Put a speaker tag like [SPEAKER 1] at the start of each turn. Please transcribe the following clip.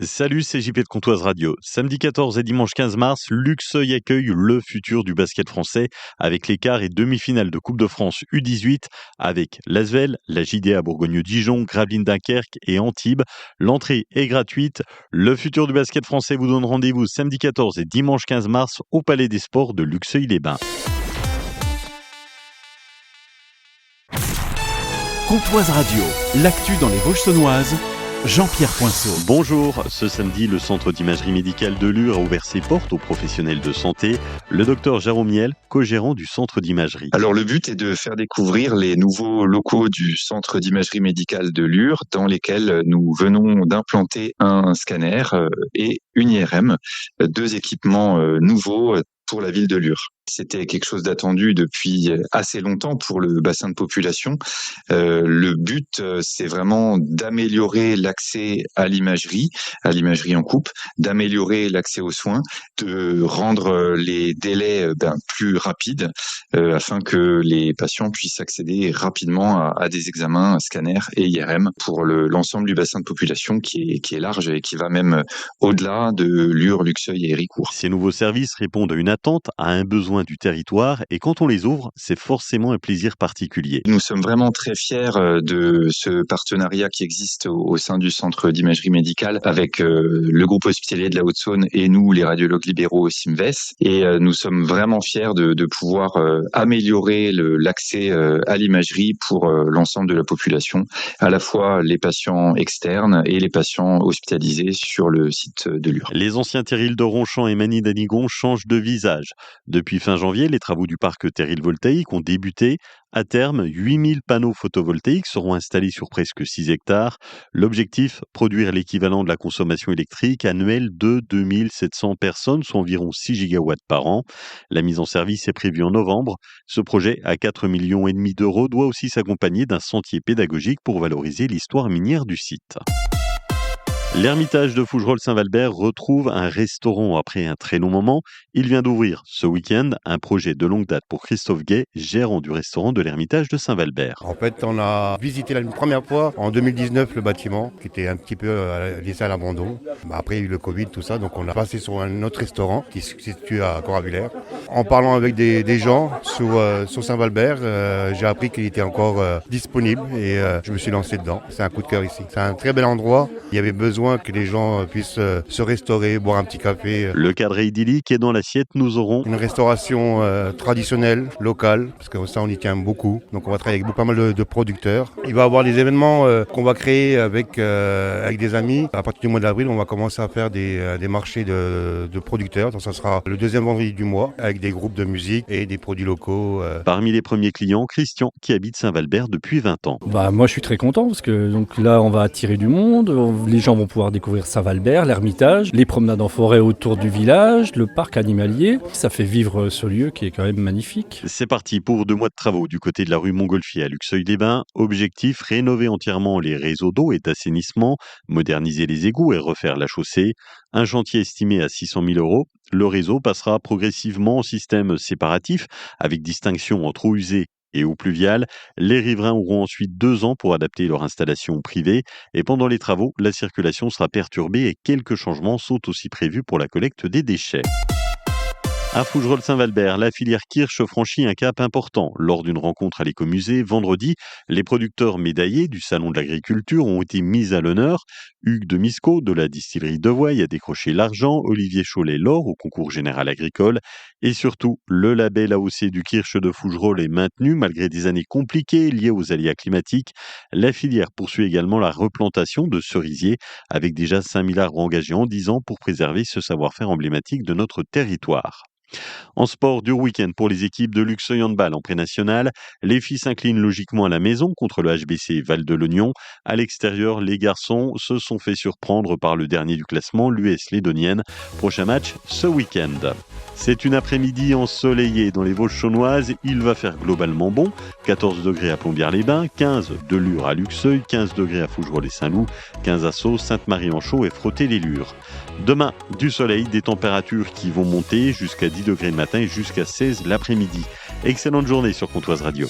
[SPEAKER 1] Salut, c'est JP de Comptoise Radio. Samedi 14 et dimanche 15 mars, Luxeuil accueille le futur du basket français avec les quarts et demi-finales de Coupe de France U18 avec l'Asvel, la JDA Bourgogne-Dijon, Gravelines Dunkerque et Antibes. L'entrée est gratuite. Le futur du basket français vous donne rendez-vous samedi 14 et dimanche 15 mars au Palais des Sports de Luxeuil-les-Bains.
[SPEAKER 2] Comptoise Radio, l'actu dans les Vosges saunoises, Jean-Pierre Poinceau.
[SPEAKER 1] Bonjour, ce samedi, le centre d'imagerie médicale de Lure a ouvert ses portes aux professionnels de santé. Le docteur Jérôme Miel, co-gérant du centre d'imagerie.
[SPEAKER 3] Alors le but est de faire découvrir les nouveaux locaux du centre d'imagerie médicale de Lure dans lesquels nous venons d'implanter un scanner et une IRM, deux équipements nouveaux pour la ville de Lure. C'était quelque chose d'attendu depuis assez longtemps pour le bassin de population. Le but, c'est vraiment d'améliorer l'accès à l'imagerie en coupe, d'améliorer l'accès aux soins, de rendre les délais plus rapides afin que les patients puissent accéder rapidement à des examens scanners et IRM pour l'ensemble du bassin de population qui est large et qui va même au-delà de Lure, Luxeuil et Héricourt.
[SPEAKER 1] Ces nouveaux services répondent à une attente, à un besoin du territoire, et quand on les ouvre, c'est forcément un plaisir particulier.
[SPEAKER 3] Nous sommes vraiment très fiers de ce partenariat qui existe au sein du centre d'imagerie médicale avec le groupe hospitalier de la Haute-Saône et nous, les radiologues libéraux au CIMVES. Et nous sommes vraiment fiers de pouvoir améliorer l'accès à l'imagerie pour l'ensemble de la population, à la fois les patients externes et les patients hospitalisés sur le site de Lure.
[SPEAKER 1] Les anciens terrils de Ronchamp et Magny-d'Anigon changent de visage. Depuis fin janvier, les travaux du parc terril voltaïque ont débuté. À terme, 8000 panneaux photovoltaïques seront installés sur presque 6 hectares. L'objectif, produire l'équivalent de la consommation électrique annuelle de 2700 personnes, soit environ 6 gigawatts par an. La mise en service est prévue en novembre. Ce projet, à 4,5 millions d'euros, doit aussi s'accompagner d'un sentier pédagogique pour valoriser l'histoire minière du site. L'Ermitage de Fougerolles-Saint-Valbert retrouve un restaurant après un très long moment. Il vient d'ouvrir ce week-end un projet de longue date pour Christophe Gay, gérant du restaurant de l'Ermitage de Saint-Valbert.
[SPEAKER 4] En fait, on a visité la première fois en 2019 le bâtiment qui était un petit peu laissé à l'abandon. Après, il y a eu le Covid, tout ça, donc on a passé sur un autre restaurant qui se situe à Coravillers. En parlant avec des gens sur Saint-Valbert, j'ai appris qu'il était encore disponible et je me suis lancé dedans. C'est un coup de cœur ici. C'est un très bel endroit. Il y avait besoin que les gens puissent se restaurer, boire un petit café.
[SPEAKER 1] Le cadre est idyllique et dans l'assiette, nous aurons
[SPEAKER 4] une restauration traditionnelle, locale, parce que ça on y tient beaucoup. Donc on va travailler avec pas mal de producteurs. Il va y avoir des événements qu'on va créer avec des amis. À partir du mois d'avril, on va commencer à faire des marchés de producteurs. Donc ça sera le deuxième vendredi du mois avec des groupes de musique et des produits locaux.
[SPEAKER 1] Parmi les premiers clients, Christian qui habite Saint-Valbert depuis 20 ans.
[SPEAKER 5] Moi je suis très content parce que donc là on va attirer du monde, les gens vont pouvoir découvrir Saint-Valbert, l'Ermitage, les promenades en forêt autour du village, le parc animalier. Ça fait vivre ce lieu qui est quand même magnifique.
[SPEAKER 1] C'est parti pour 2 mois de travaux du côté de la rue Montgolfier à Luxeuil-les-Bains. Objectif, rénover entièrement les réseaux d'eau et d'assainissement, moderniser les égouts et refaire la chaussée. Un chantier estimé à 600 000 euros. Le réseau passera progressivement au système séparatif avec distinction entre eau usée et eau pluviale. Les riverains auront ensuite 2 ans pour adapter leur installation privée et pendant les travaux, la circulation sera perturbée et quelques changements sont aussi prévus pour la collecte des déchets. À Fougerolles-Saint-Valbert, la filière Kirsch franchit un cap important. Lors d'une rencontre à l'écomusée, vendredi, les producteurs médaillés du Salon de l'Agriculture ont été mis à l'honneur. Hugues de Misco, de la distillerie Devoye, a décroché l'argent, Olivier Chollet l'or au concours général agricole. Et surtout, le label AOC du Kirsch de Fougerolles est maintenu malgré des années compliquées liées aux aléas climatiques. La filière poursuit également la replantation de cerisiers avec déjà 5000 arbres engagés en 10 ans pour préserver ce savoir-faire emblématique de notre territoire. En sport, dur week-end pour les équipes de Luxeuil Handball en pré-national. Les filles s'inclinent logiquement à la maison contre le HBC Val-de-Lognon. À l'extérieur, les garçons se sont fait surprendre par le dernier du classement, l'US Lédonienne. Prochain match ce week-end. C'est une après-midi ensoleillée dans les Vosges saunoises. Il va faire globalement bon. 14 degrés à Plombières-les-Bains, 15 de Lure à Luxeuil, 15 degrés à Fougerolles et Saint-Loup, 15 à Sceaux, Sainte-Marie-en-Chaux et Frottay-les-Lures. Demain, du soleil, des températures qui vont monter jusqu'à 10 degrés le matin et jusqu'à 16 l'après-midi. Excellente journée sur Comptoise Radio.